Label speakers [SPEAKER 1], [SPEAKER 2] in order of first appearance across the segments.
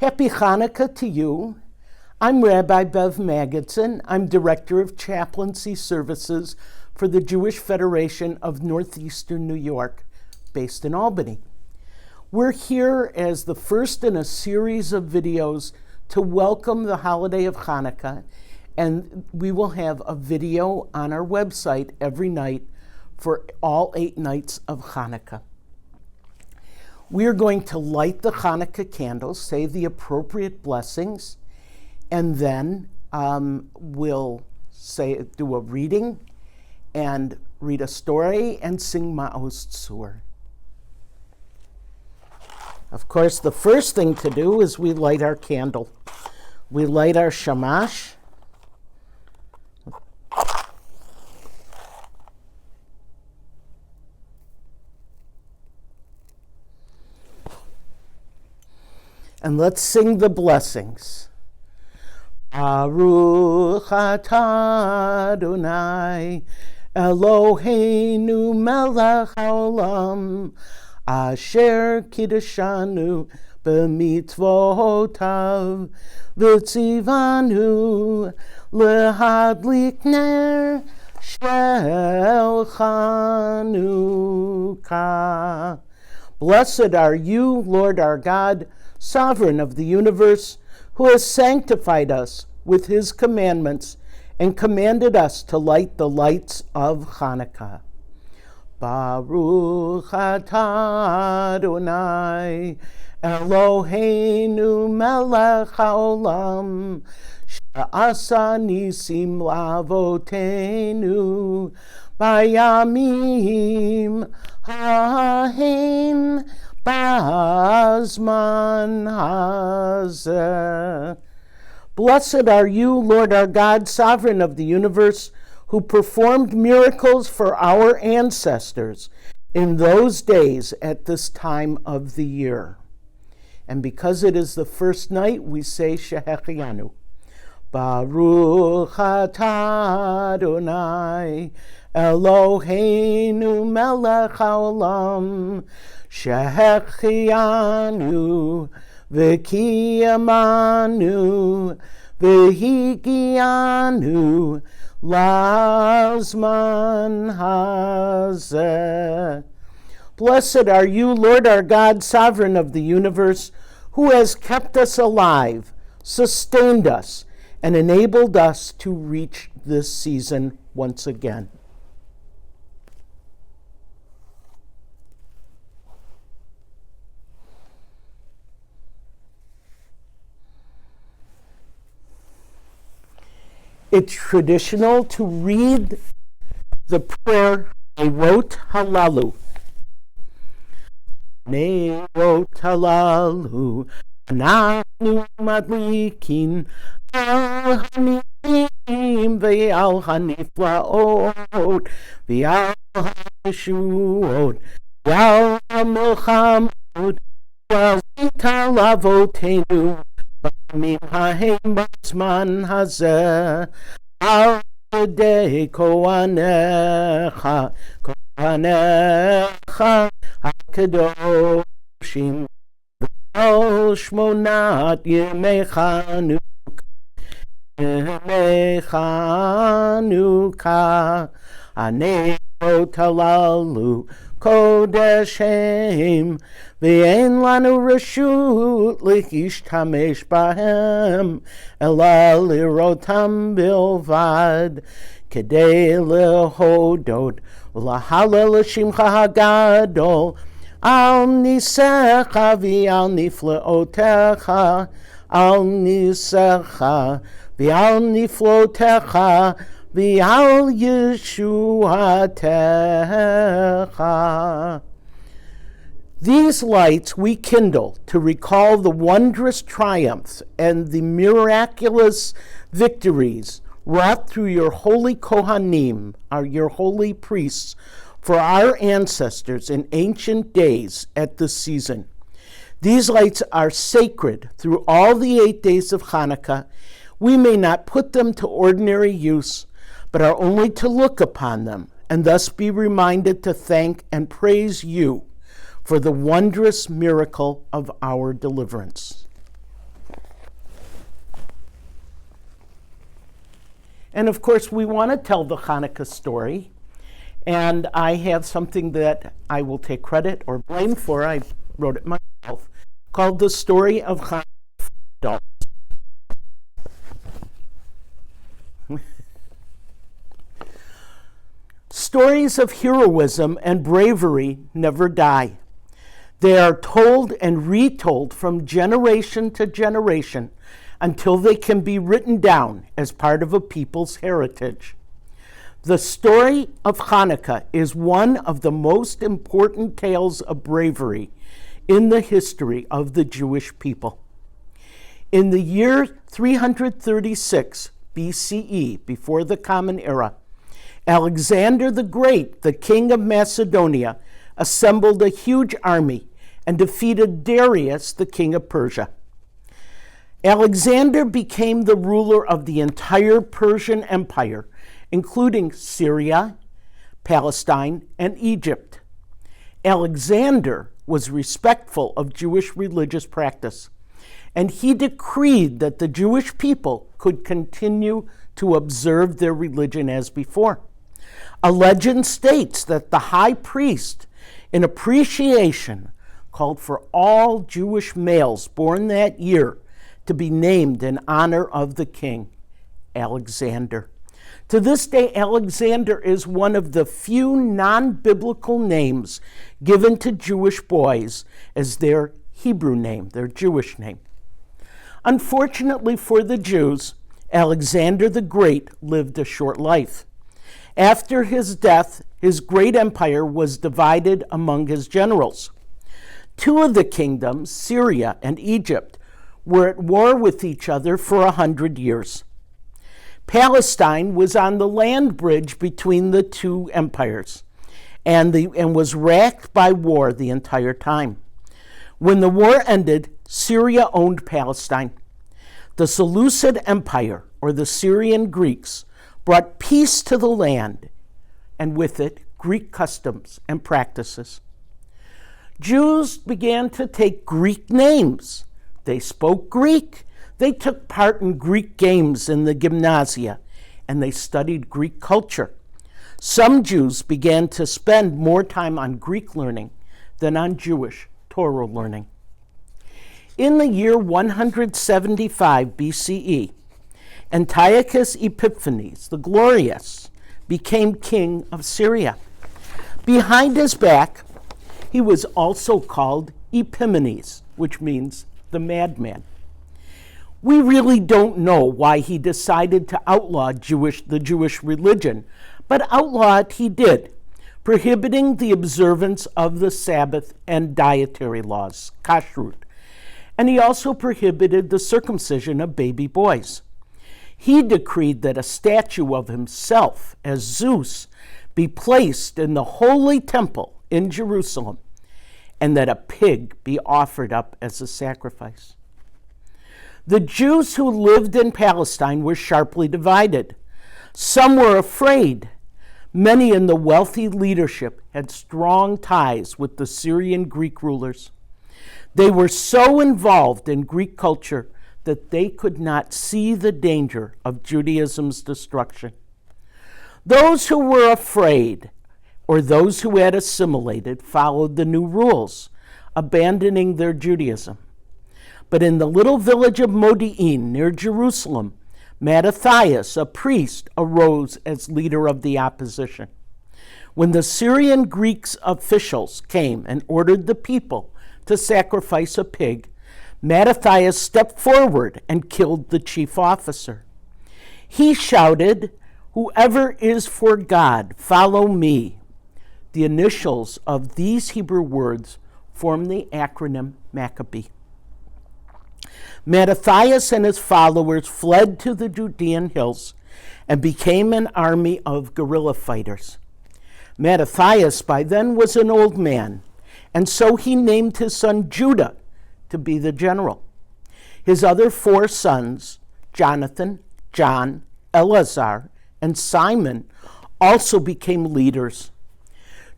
[SPEAKER 1] Happy Hanukkah to you. I'm Rabbi Bev Magidson. I'm Director of Chaplaincy Services for the Jewish Federation of Northeastern New York, based in Albany. We're here as the first in a series of videos to welcome the holiday of Hanukkah, and we will have a video on our website every night for all 8 nights of Hanukkah. We are going to light the Hanukkah candles, say the appropriate blessings, and then we'll do a reading and read a story and sing Ma'oz Tzur. Of course, the first thing to do is we light our candle. We light our shamash. And let's sing the blessings. Baruch atah Adonai Eloheinu melech haolam asher kiddushanu b'mitzvotav v'tzivanu lehadlik ner shel Chanukah. Blessed are you, Lord our God, Sovereign of the universe, who has sanctified us with his commandments and commanded us to light the lights of Hanukkah. Baruch atah Adonai Eloheinu melech haolam she'asa nisim la'avoteinu bayamim hahem Bazman hazeh. Blessed are you, Lord our God, Sovereign of the universe, who performed miracles for our ancestors in those days at this time of the year. And because it is the first night, we say Shehechianu. Baruch atah Adonai Eloheinu melech haolam Shehechianu v'kiyamanu v'higianu lazman hazeh. Blessed are you, Lord our God, Sovereign of the universe, who has kept us alive, sustained us, and enabled us to reach this season once again. It's traditional to read the prayer Neirot Halalu. Neirot Halalu, Ananu Madlikin, Al Hanikim, Ve'al Haniflaot, Ve'al Hanishuot, Ve'al Milchamot, Ve'al Talavotenu, Hahem Bazman hazeh al yedei kohanecha hakadoshim v'al shmonat yemei Chanukah haneirot halalu kodeshem V'ein lanu reshut l'hishtamesh bahem ela lirotam bilvad kedei lehodot v'lahalel l'shimcha hagadol al nisecha v'al nifleotecha al nisecha v'al niflotecha v'al yeshuatecha. These lights we kindle to recall the wondrous triumphs and the miraculous victories wrought through your holy Kohanim, your holy priests, for our ancestors in ancient days at this season. These lights are sacred through all the 8 days of Hanukkah. We may not put them to ordinary use, but are only to look upon them and thus be reminded to thank and praise you for the wondrous miracle of our deliverance. And of course, we want to tell the Hanukkah story. And I have something that I will take credit or blame for. I wrote it myself, called The Story of Hanukkah for Adults. Stories of heroism and bravery never die. They are told and retold from generation to generation until they can be written down as part of a people's heritage. The story of Hanukkah is one of the most important tales of bravery in the history of the Jewish people. In the year 336 BCE, before the Common Era, Alexander the Great, the king of Macedonia, assembled a huge army and defeated Darius, the king of Persia. Alexander became the ruler of the entire Persian Empire, including Syria, Palestine, and Egypt. Alexander was respectful of Jewish religious practice, and he decreed that the Jewish people could continue to observe their religion as before. A legend states that the high priest, in appreciation, called for all Jewish males born that year to be named in honor of the king, Alexander. To this day, Alexander is one of the few non-biblical names given to Jewish boys as their Hebrew name, their Jewish name. Unfortunately for the Jews, Alexander the Great lived a short life. After his death, his great empire was divided among his generals. Two of the kingdoms, Syria and Egypt, were at war with each other for 100 years. Palestine was on the land bridge between the two empires and was racked by war the entire time. When the war ended, Syria owned Palestine. The Seleucid Empire, or the Syrian Greeks, brought peace to the land, and with it, Greek customs and practices. Jews began to take Greek names. They spoke Greek. They took part in Greek games in the gymnasia, and they studied Greek culture. Some Jews began to spend more time on Greek learning than on Jewish Torah learning. In the year 175 BCE, Antiochus Epiphanes, the Glorious, became king of Syria. Behind his back, he was also called Epimanes, which means the madman. We really don't know why he decided to outlaw the Jewish religion, but outlaw it he did, prohibiting the observance of the Sabbath and dietary laws, kashrut. And he also prohibited the circumcision of baby boys. He decreed that a statue of himself as Zeus be placed in the holy temple in Jerusalem, and that a pig be offered up as a sacrifice. The Jews who lived in Palestine were sharply divided. Some were afraid. Many in the wealthy leadership had strong ties with the Syrian Greek rulers. They were so involved in Greek culture that they could not see the danger of Judaism's destruction. Those who were afraid, or those who had assimilated, followed the new rules, abandoning their Judaism. But in the little village of Modi'in near Jerusalem, Mattathias, a priest, arose as leader of the opposition. When the Syrian Greek officials came and ordered the people to sacrifice a pig, Mattathias stepped forward and killed the chief officer. He shouted, "Whoever is for God, follow me." The initials of these Hebrew words form the acronym Maccabee. Mattathias and his followers fled to the Judean hills and became an army of guerrilla fighters. Mattathias by then was an old man, and so he named his son Judah to be the general. His other 4 sons, Jonathan, John, Eleazar, and Simon, also became leaders.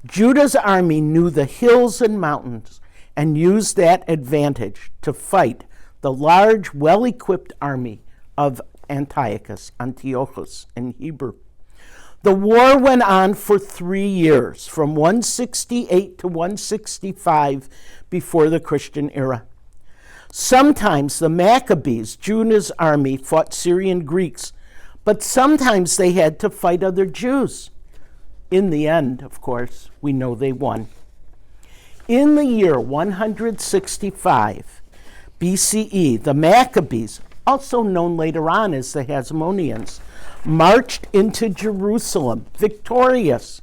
[SPEAKER 1] Judah's army knew the hills and mountains and used that advantage to fight the large, well-equipped army of Antiochus in Hebrew. The war went on for 3 years, from 168 to 165 before the Christian era. Sometimes the Maccabees, Judah's army, fought Syrian Greeks, but sometimes they had to fight other Jews. In the end, of course, we know they won. In the year 165 BCE, the Maccabees, also known later on as the Hasmoneans, marched into Jerusalem victorious.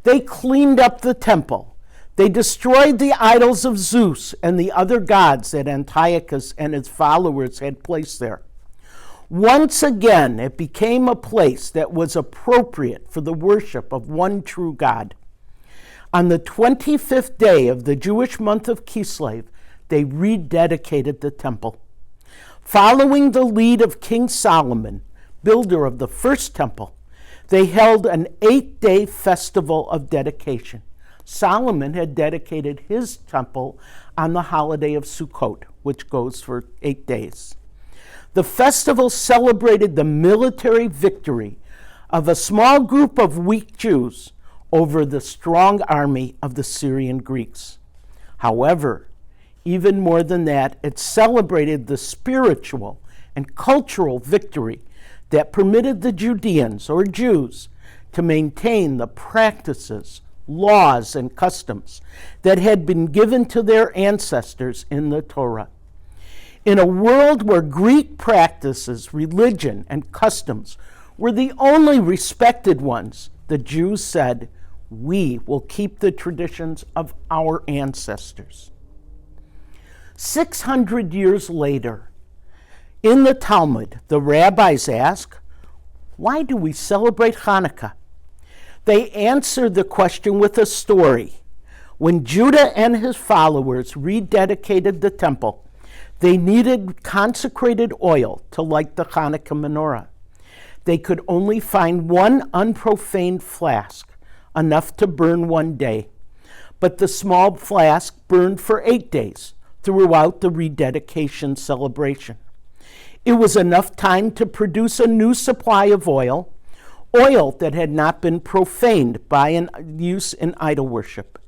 [SPEAKER 1] They cleaned up the temple. They destroyed the idols of Zeus and the other gods that Antiochus and his followers had placed there. Once again, it became a place that was appropriate for the worship of one true God. On the 25th day of the Jewish month of Kislev, they rededicated the temple. Following the lead of King Solomon, builder of the first temple, they held an 8-day festival of dedication. Solomon had dedicated his temple on the holiday of Sukkot, which goes for 8 days. The festival celebrated the military victory of a small group of weak Jews over the strong army of the Syrian Greeks. However, even more than that, it celebrated the spiritual and cultural victory that permitted the Judeans, or Jews, to maintain the practices, laws, and customs that had been given to their ancestors in the Torah. In a world where Greek practices, religion, and customs were the only respected ones, the Jews said, "We will keep the traditions of our ancestors." 600 years later, in the Talmud, the rabbis ask, why do we celebrate Hanukkah? They answered the question with a story. When Judah and his followers rededicated the temple, they needed consecrated oil to light the Hanukkah menorah. They could only find one unprofaned flask, enough to burn one day. But the small flask burned for 8 days throughout the rededication celebration. It was enough time to produce a new supply of oil that had not been profaned by use in idol worship.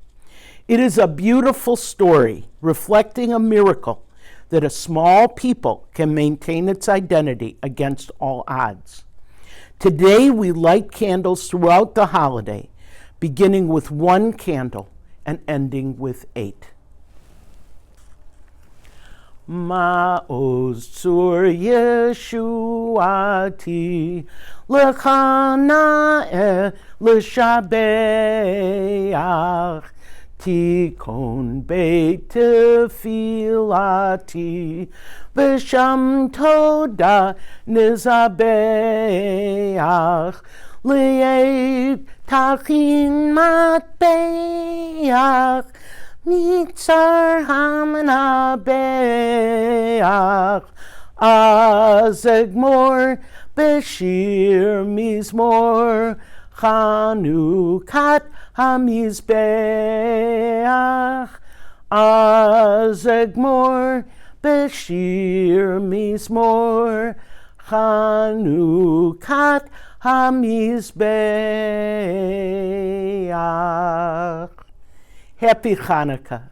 [SPEAKER 1] It is a beautiful story reflecting a miracle that a small people can maintain its identity against all odds. Today we light candles throughout the holiday, beginning with 1 candle and ending with 8. Ma'oz tzur Yeshuati l'chana l'shabeach tikon beit tefilati v'sham toda nizabeach li'ed tachin matbeach Mitzar hamnabeach azegmor beshir mizmor Chanukat hamizbeach azegmor beshir mizmor Chanukat hamizbeach. Happy Hanukkah.